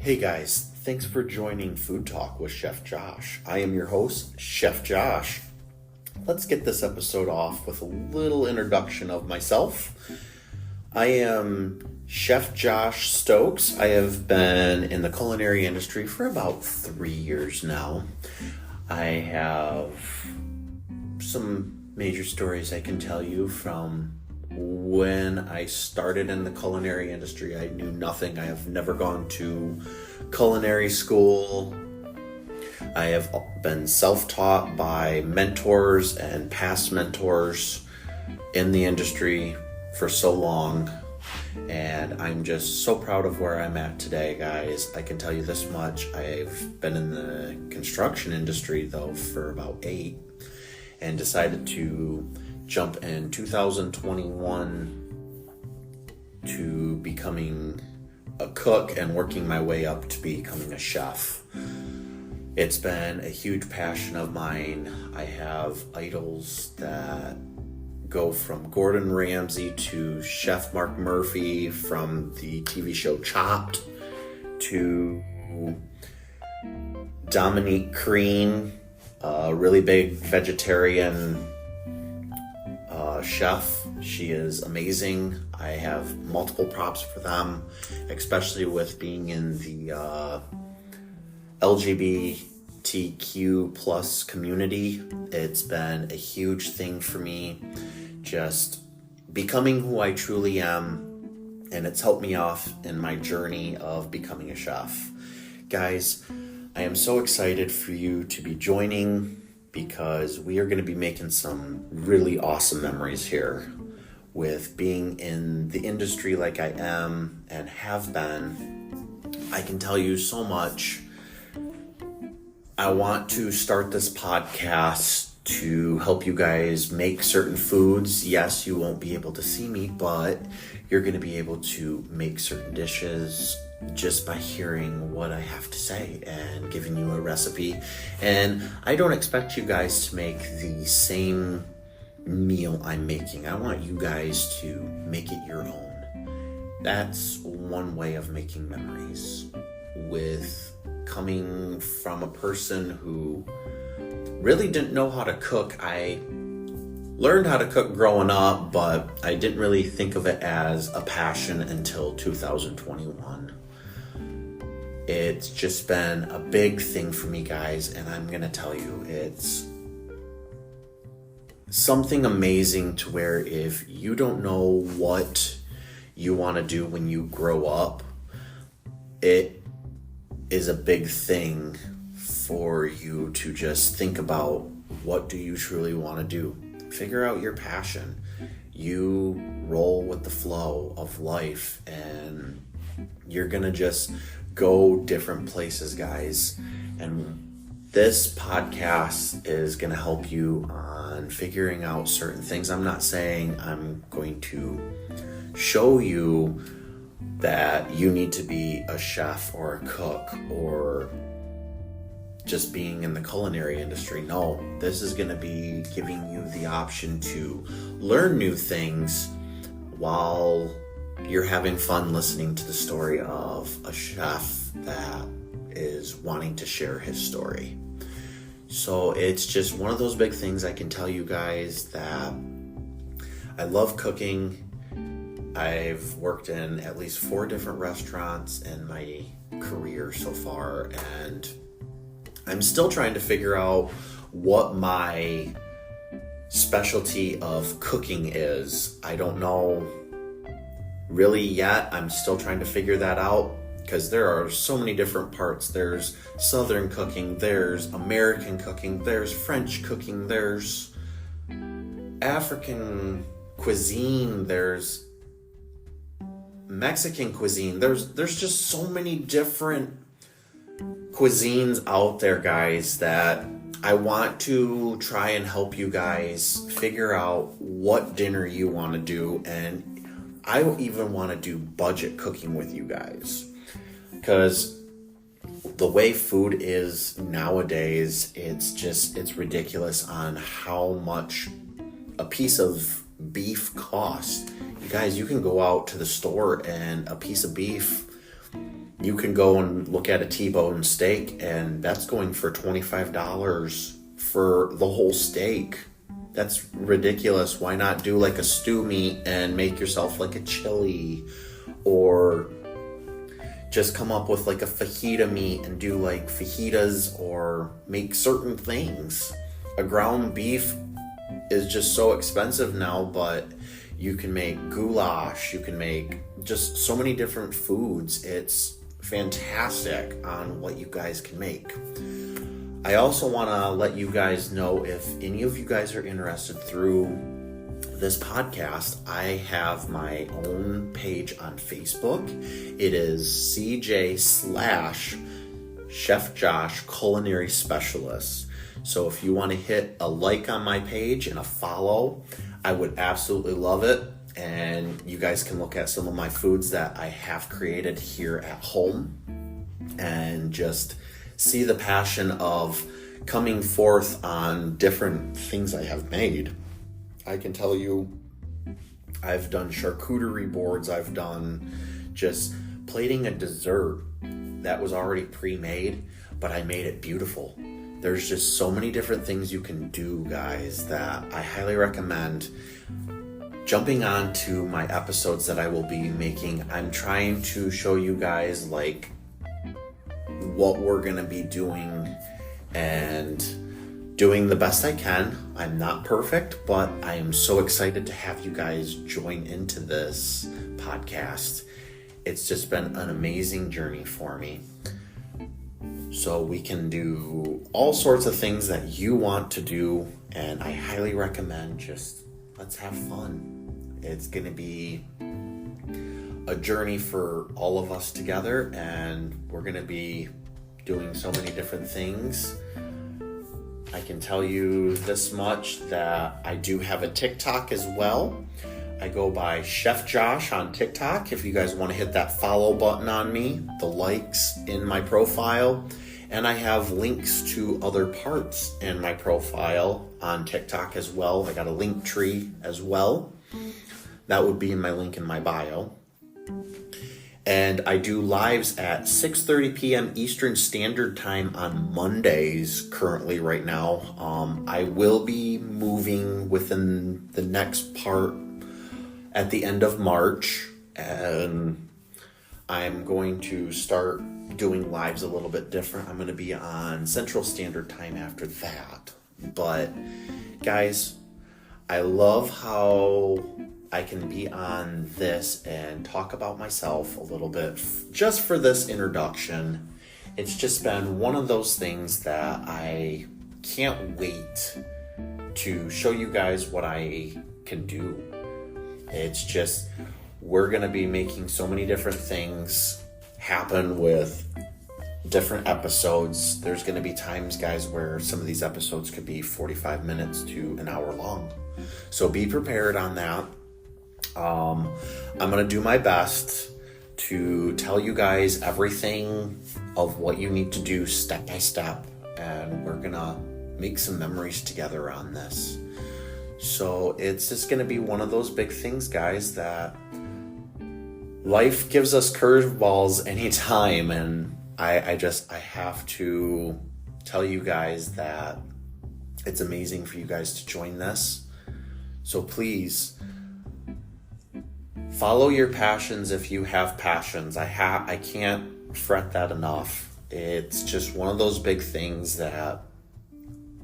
Hey guys, thanks for joining Food Talk with Chef Josh. I am your host, Chef Josh. Let's get this episode off with a little introduction of myself. I am Chef Josh Stokes. I have been in the culinary industry for about 3 years now. I have some major stories I can tell you from when I started in the culinary industry. I knew nothing. I have never gone to culinary school. I have been self-taught by mentors and past mentors in the industry for so long. And I'm just so proud of where I'm at today, guys. I can tell you this much. I've been in the construction industry, though, for about 8 and decided to jump in 2021 to becoming a cook and working my way up to becoming a chef. It's been a huge passion of mine. I have idols that go from Gordon Ramsay to Chef Mark Murphy, from the TV show Chopped to Dominique Crean, a really big vegetarian chef. She is amazing. I have multiple props for them, especially with being in the LGBTQ plus community. It's been a huge thing for me, just becoming who I truly am, and it's helped me off in my journey of becoming a chef. Guys, I am so excited for you to be joining, because we are going to be making some really awesome memories here with being in the industry like I am and have been. I can tell you so much. I want to start this podcast to help you guys make certain foods. Yes, you won't be able to see me, but you're going to be able to make certain dishes just by hearing what I have to say and giving you a recipe. And I don't expect you guys to make the same meal I'm making. I want you guys to make it your own. That's one way of making memories. With coming from a person who really didn't know how to cook, I learned how to cook growing up, but I didn't really think of it as a passion until 2021. It's just been a big thing for me, guys, and I'm gonna tell you, it's something amazing to where if you don't know what you want to do when you grow up, it is a big thing for you to just think about, what do you truly want to do? Figure out your passion. You roll with the flow of life, and you're gonna just go different places, guys. And this podcast is gonna help you on figuring out certain things. I'm not saying I'm going to show you that you need to be a chef or a cook or just being in the culinary industry. No, this is going to be giving you the option to learn new things while you're having fun listening to the story of a chef that is wanting to share his story. So it's just one of those big things. I can tell you guys that I love cooking. I've worked in at least 4 different restaurants in my career so far, and I'm still trying to figure out what my specialty of cooking is. I don't know really yet. I'm still trying to figure that out, because there are so many different parts. There's Southern cooking, there's American cooking, there's French cooking, there's African cuisine, there's Mexican cuisine. There's just so many different cuisines out there, guys, that I want to try and help you guys figure out what dinner you want to do. And I even want to do budget cooking with you guys, because the way food is nowadays, it's ridiculous on how much a piece of beef costs. You guys, you can go out to the store and a piece of beef you can go and look at a T-bone steak, and that's going for $25 for the whole steak. That's ridiculous. Why not do like a stew meat and make yourself like a chili, or just come up with like a fajita meat and do like fajitas, or make certain things. A ground beef is just so expensive now, but you can make goulash, you can make just so many different foods. It's fantastic on what you guys can make. I also want to let you guys know, if any of you guys are interested through this podcast, I have my own page on Facebook. It is CJ/Chef Josh Culinary Specialist. So if you want to hit a like on my page and a follow, I would absolutely love it. And you guys can look at some of my foods that I have created here at home and just see the passion of coming forth on different things I have made. I can tell you, I've done charcuterie boards, I've done just plating a dessert that was already pre-made, but I made it beautiful. There's just so many different things you can do, guys, that I highly recommend jumping on to my episodes that I will be making. I'm trying to show you guys like what we're going to be doing and doing the best I can. I'm not perfect, but I am so excited to have you guys join into this podcast. It's just been an amazing journey for me. So we can do all sorts of things that you want to do, and I highly recommend just let's have fun. It's going to be a journey for all of us together, and we're going to be doing so many different things. I can tell you this much, that I do have a TikTok as well. I go by Chef Josh on TikTok. If you guys want to hit that follow button on me, the likes in my profile, and I have links to other parts in my profile on TikTok as well. I got a link tree as well. That would be in my link in my bio. And I do lives at 6:30 p.m. Eastern Standard Time on Mondays currently right now. I will be moving within the next part at the end of March, and I'm going to start doing lives a little bit different. I'm going to be on Central Standard Time after that. But guys, I love how I can be on this and talk about myself a little bit just for this introduction. It's just been one of those things that I can't wait to show you guys what I can do. It's just, we're going to be making so many different things happen with different episodes. There's going to be times, guys, where some of these episodes could be 45 minutes to an hour long. So be prepared on that. I'm going to do my best to tell you guys everything of what you need to do step by step, and we're going to make some memories together on this. So it's just going to be one of those big things, guys, that life gives us curveballs anytime, and I have to tell you guys that it's amazing for you guys to join this. So please follow your passions if you have passions. I can't fret that enough. It's just one of those big things that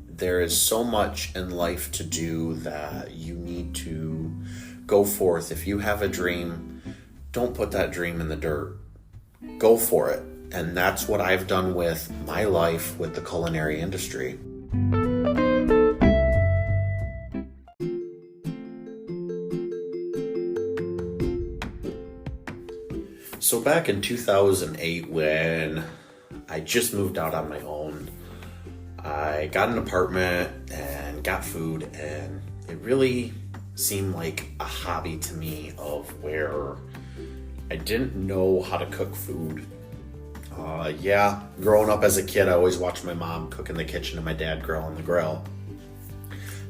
there is so much in life to do that you need to go forth. If you have a dream, don't put that dream in the dirt. Go for it. And that's what I've done with my life with the culinary industry. So back in 2008, when I just moved out on my own, I got an apartment and got food, and it really seemed like a hobby to me of where I didn't know how to cook food. Growing up as a kid, I always watched my mom cook in the kitchen and my dad grill on the grill.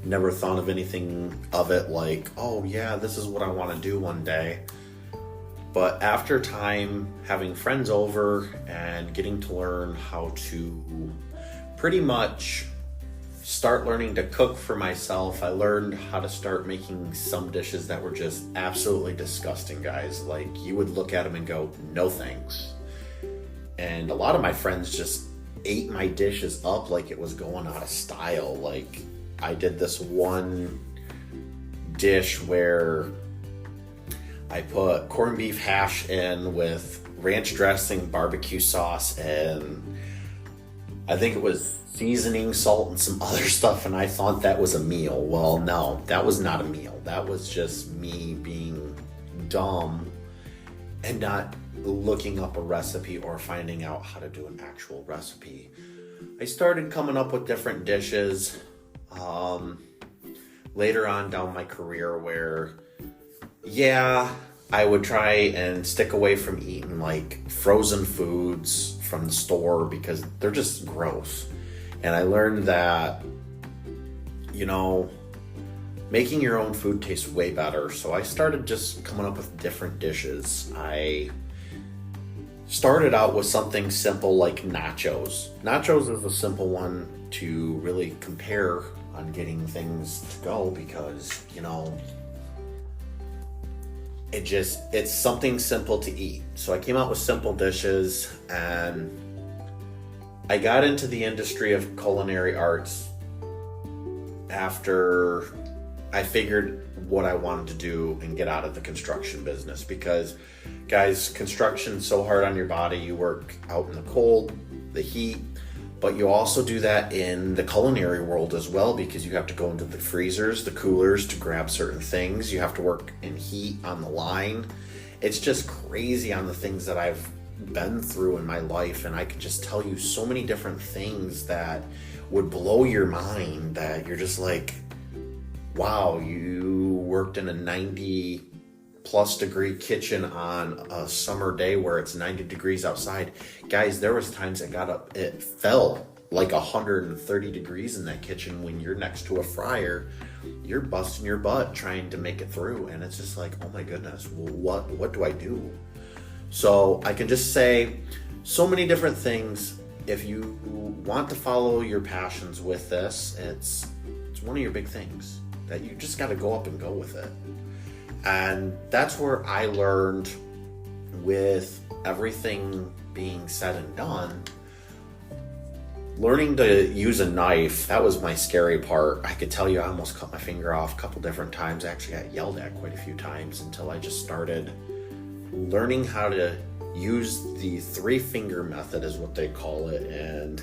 Never thought of anything of it like, oh yeah, this is what I want to do one day. But after time, having friends over and getting to learn how to pretty much start learning to cook for myself, I learned how to start making some dishes that were just absolutely disgusting, guys. Like, you would look at them and go, no thanks. And a lot of my friends just ate my dishes up like it was going out of style. Like, I did this one dish where I put corned beef hash in with ranch dressing, barbecue sauce, and I think it was seasoning, salt, and some other stuff, and I thought that was a meal. Well, no, that was not a meal. That was just me being dumb and not looking up a recipe or finding out how to do an actual recipe. I started coming up with different dishes later on down my career where, yeah, I would try and stick away from eating like frozen foods from the store because they're just gross. And I learned that, making your own food tastes way better. So I started just coming up with different dishes. I started out with something simple like nachos. Nachos is a simple one to really compare on getting things to go because, it's something simple to eat. So I came out with simple dishes, and I got into the industry of culinary arts after I figured what I wanted to do and get out of the construction business. Because, guys, construction's so hard on your body. You work out in the cold, the heat, but you also do that in the culinary world as well, because you have to go into the freezers, the coolers to grab certain things. You have to work in heat on the line. It's just crazy on the things that I've been through in my life, and I could just tell you so many different things that would blow your mind, that you're just like, wow, you worked in a 90 plus degree kitchen on a summer day where it's 90 degrees outside. Guys, there was times it felt like 130 degrees in that kitchen. When you're next to a fryer, you're busting your butt trying to make it through, and it's just like, oh my goodness, well, what do I do? So I can just say so many different things. If you want to follow your passions with this, it's one of your big things that you just got to go up and go with it. And that's where I learned, with everything being said and done, learning to use a knife, that was my scary part. I could tell you I almost cut my finger off a couple different times. I actually got yelled at quite a few times until I just started learning how to use the 3-finger method, is what they call it. And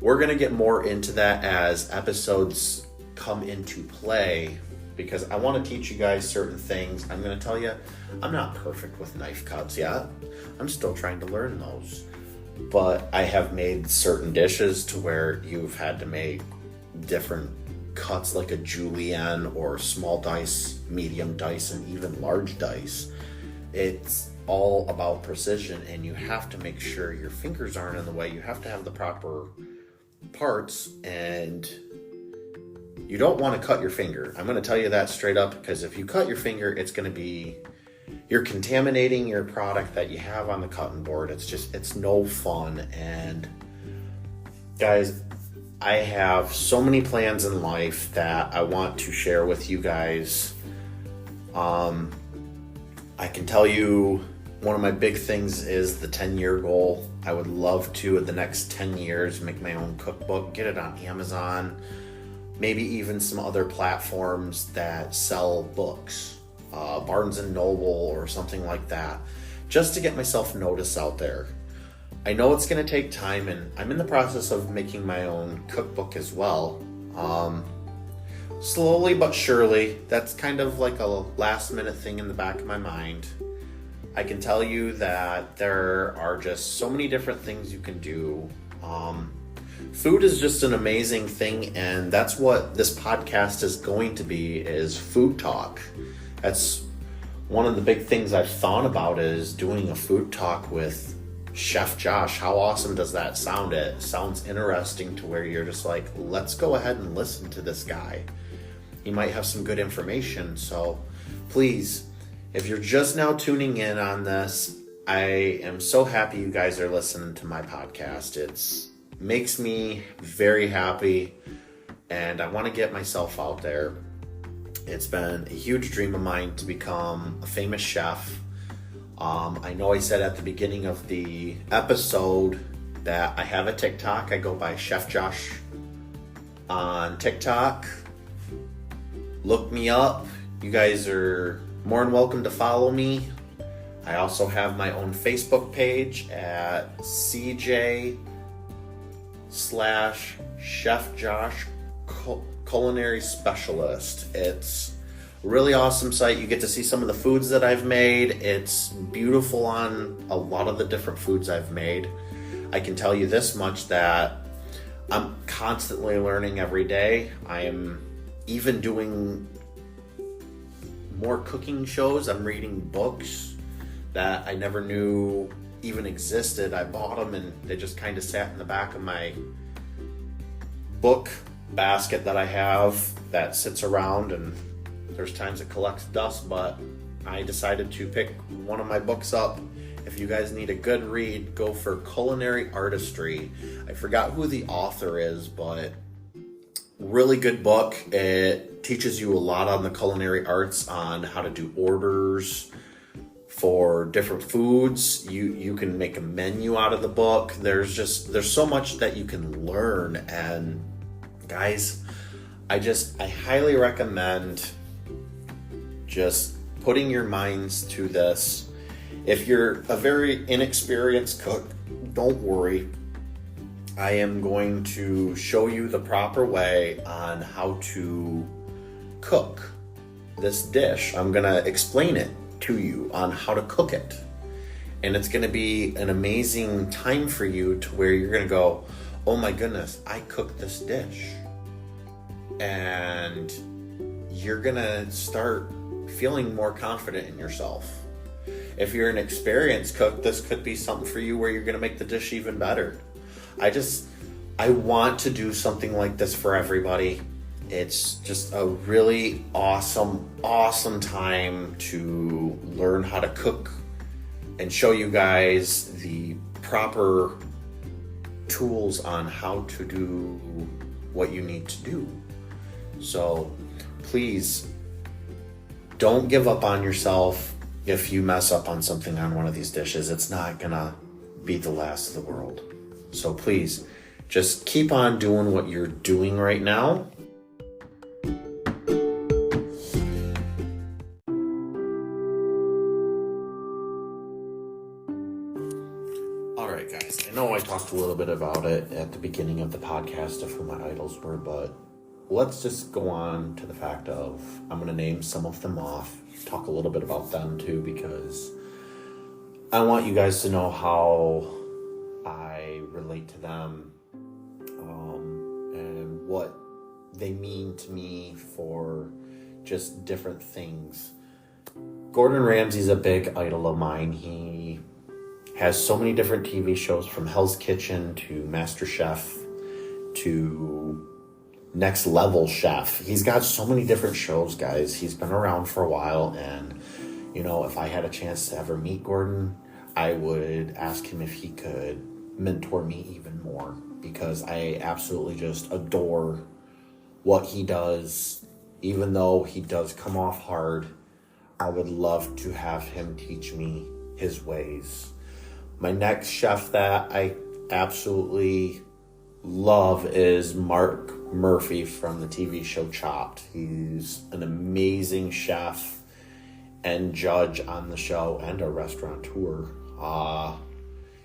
we're going to get more into that as episodes come into play, because I want to teach you guys certain things. I'm going to tell you, I'm not perfect with knife cuts yet. I'm still trying to learn those. But I have made certain dishes to where you've had to make different cuts, like a julienne or small dice, medium dice, and even large dice. It's all about precision, and you have to make sure your fingers aren't in the way. You have to have the proper parts, and you don't want to cut your finger. I'm going to tell you that straight up, because if you cut your finger, you're contaminating your product that you have on the cutting board. It's no fun. And guys, I have so many plans in life that I want to share with you guys. I can tell you one of my big things is the 10-year goal. I would love to, in the next 10 years, make my own cookbook, get it on Amazon, maybe even some other platforms that sell books, Barnes & Noble or something like that, just to get myself noticed out there. I know it's going to take time, and I'm in the process of making my own cookbook as well. Slowly but surely. That's kind of like a last minute thing in the back of my mind. I can tell you that there are just so many different things you can do. Food is just an amazing thing, and that's what this podcast is going to be, is food talk. That's one of the big things I've thought about, is doing a food talk with Chef Josh. How awesome does that sound? It sounds interesting to where you're just like, let's go ahead and listen to this guy. He might have some good information. So please, If you're just now tuning in on this, I am so happy you guys are listening to my podcast. It makes me very happy, and I want to get myself out there. It's been a huge dream of mine to become a famous chef. I know I said at the beginning of the episode that I have a TikTok. I go by Chef Josh on TikTok. Look me up. You guys are more than welcome to follow me. I also have my own Facebook page at CJ/Chef Josh Culinary Specialist. It's a really awesome site. You get to see some of the foods that I've made. It's beautiful on a lot of the different foods I've made. I can tell you this much, that I'm constantly learning every day. I am even doing more cooking shows. I'm reading books that I never knew even existed. I bought them and they just kind of sat in the back of my book basket that I have that sits around, and there's times it collects dust, but I decided to pick one of my books up. If you guys need a good read, go for Culinary Artistry. I forgot who the author is, but really good book. It teaches you a lot on the culinary arts, on how to do orders for different foods. You can make a menu out of the book. There's so much that you can learn, and guys, I highly recommend just putting your minds to this. If you're a very inexperienced cook, don't worry. I am going to show you the proper way on how to cook this dish. I'm going to explain it to you on how to cook it. And it's going to be an amazing time for you, to where you're going to go, oh my goodness, I cooked this dish. And you're going to start feeling more confident in yourself. If you're an experienced cook, this could be something for you where you're going to make the dish even better. I want to do something like this for everybody. It's just a really awesome time to learn how to cook and show you guys the proper tools on how to do what you need to do. So please don't give up on yourself. If you mess up on something on one of these dishes, it's not gonna be the last of the world. So please, just keep on doing what you're doing right now. Alright guys, I know I talked a little bit about it at the beginning of the podcast of who my idols were, but let's just go on to the fact of, I'm gonna name some of them off, talk a little bit about them too, because I want you guys to know how I relate to them, and what they mean to me for just different things. Gordon Ramsay's a big idol of mine. He has so many different TV shows, from Hell's Kitchen to MasterChef to Next Level Chef. He's got so many different shows, guys. He's been around for a while, and if I had a chance to ever meet Gordon, I would ask him if he could mentor me even more, because I absolutely just adore what he does. Even though he does come off hard, I would love to have him teach me his ways. My next chef that I absolutely love is Mark Murphy from the TV show Chopped. He's an amazing chef and judge on the show, and a restaurateur.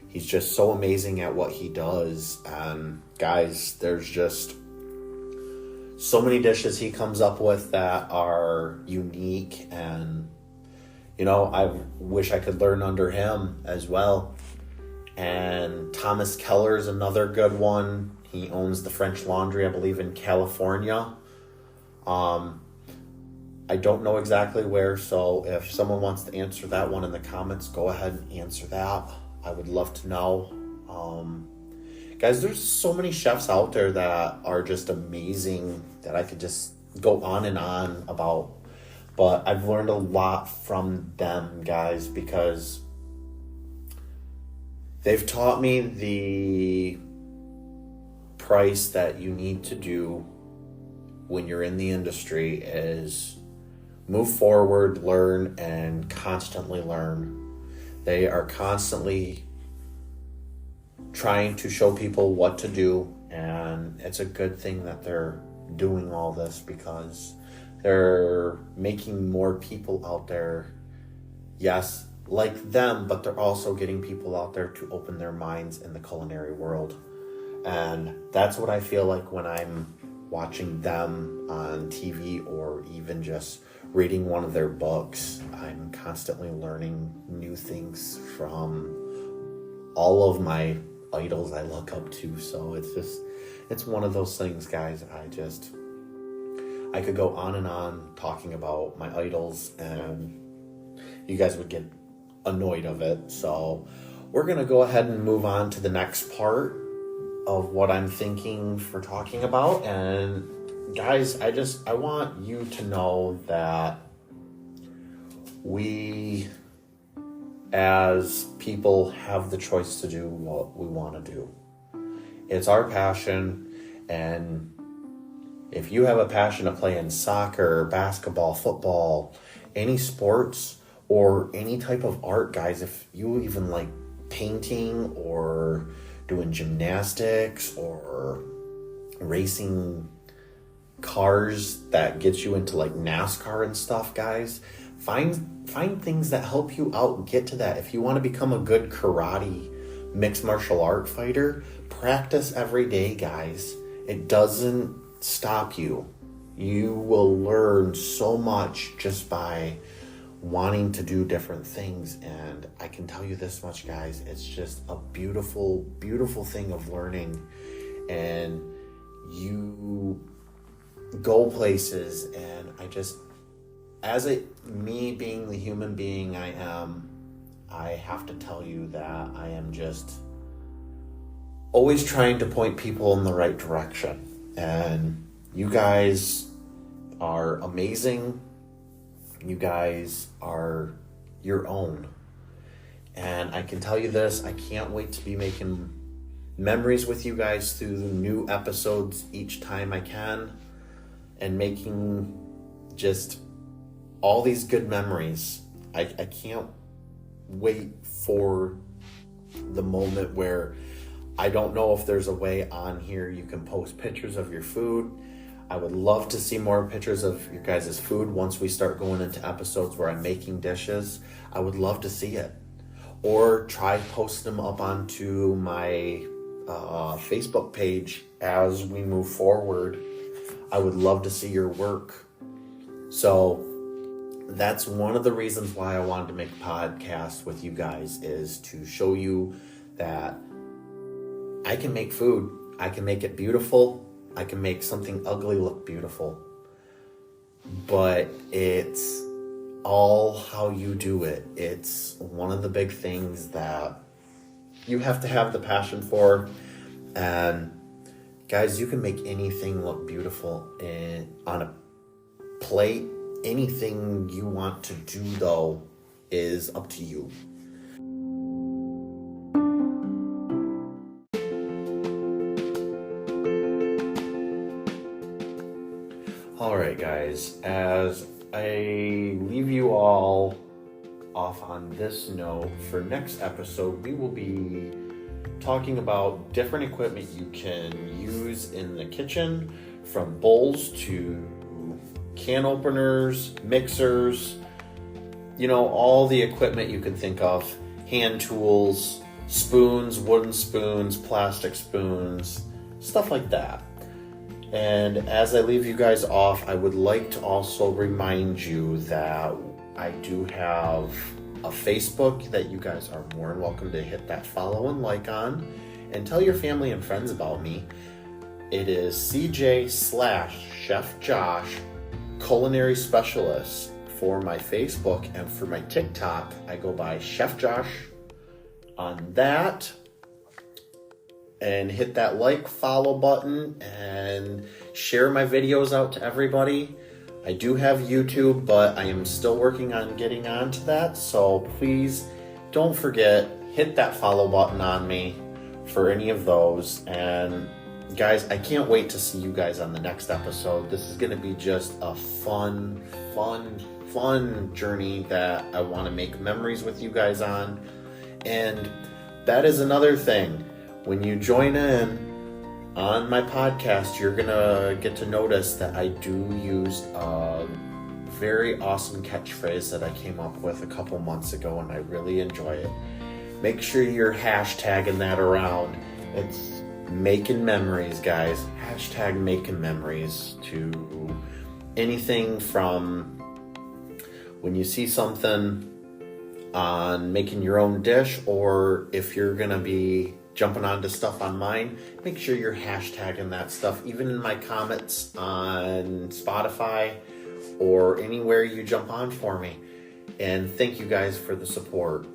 He's just so amazing at what he does. And guys, there's just so many dishes he comes up with that are unique, and I wish I could learn under him as well. And Thomas Keller's another good one. He owns the French Laundry, I believe, in California. I don't know exactly where, so if someone wants to answer that one in the comments, go ahead and answer that. I would love to know. Guys, there's so many chefs out there that are just amazing, that I could just go on and on about But I've learned a lot from them, guys, because they've taught me the price that you need to do when you're in the industry is move forward, learn, and constantly learn. They are constantly trying to show people what to do, and it's a good thing that they're doing all this because they're making more people out there, yes, like them, but they're also getting people out there to open their minds in the culinary world. And that's what I feel like when I'm watching them on TV or even just reading one of their books. I'm constantly learning new things from all of my idols I look up to. So it's one of those things, guys. I could go on and on talking about my idols and you guys would get annoyed of it. So we're going to go ahead and move on to the next part of what I'm thinking for talking about. And guys, I want you to know that we as people have the choice to do what we want to do. It's our passion, and if you have a passion of playing soccer, basketball, football, any sports, or any type of art, guys, if you even like painting or doing gymnastics or racing cars that gets you into like NASCAR and stuff, guys, find things that help you out and get to that. If you want to become a good karate mixed martial art fighter, practice every day, guys. It doesn't stop you. You will learn so much just by wanting to do different things. And I can tell you this much, guys, it's just a beautiful, beautiful thing of learning. And you go places, and me being the human being I am, I have to tell you that I am just always trying to point people in the right direction. And you guys are amazing. You guys are your own. And I can tell you this, I can't wait to be making memories with you guys through the new episodes each time I can, and making just all these good memories. I can't wait for the moment where I don't know if there's a way on here you can post pictures of your food. I would love to see more pictures of your guys' food once we start going into episodes where I'm making dishes. I would love to see it. Or try posting them up onto my Facebook page as we move forward. I would love to see your work. So that's one of the reasons why I wanted to make a podcast with you guys, is to show you that I can make food. I can make it beautiful. I can make something ugly look beautiful. But it's all how you do it. It's one of the big things that you have to have the passion for. And guys, you can make anything look beautiful on a plate. Anything you want to do, though, is up to you. Alright, guys, as I leave you all off on this note, for next episode, we will be talking about different equipment you can use in the kitchen, from bowls to can openers, mixers, all the equipment you can think of, hand tools, spoons, wooden spoons, plastic spoons, stuff like that. And as I leave you guys off, I would like to also remind you that I do have a Facebook that you guys are more than welcome to hit that follow and like on, and tell your family and friends about me. It is CJ/Chef Josh Culinary Specialist for my Facebook, and for my TikTok, I go by Chef Josh on that. And hit that like, follow button, and share my videos out to everybody. I do have YouTube, but I am still working on getting onto that. So please don't forget, hit that follow button on me for any of those. And guys, I can't wait to see you guys on the next episode. This is going to be just a fun journey that I want to make memories with you guys on. And that is another thing. When you join in on my podcast, you're going to get to notice that I do use a very awesome catchphrase that I came up with a couple months ago, and I really enjoy it. Make sure you're hashtagging that around. It's making memories, guys. Hashtag making memories to anything from when you see something on making your own dish, or if you're going to be jumping onto stuff on mine, make sure you're hashtagging that stuff, even in my comments on Spotify or anywhere you jump on for me. And thank you guys for the support.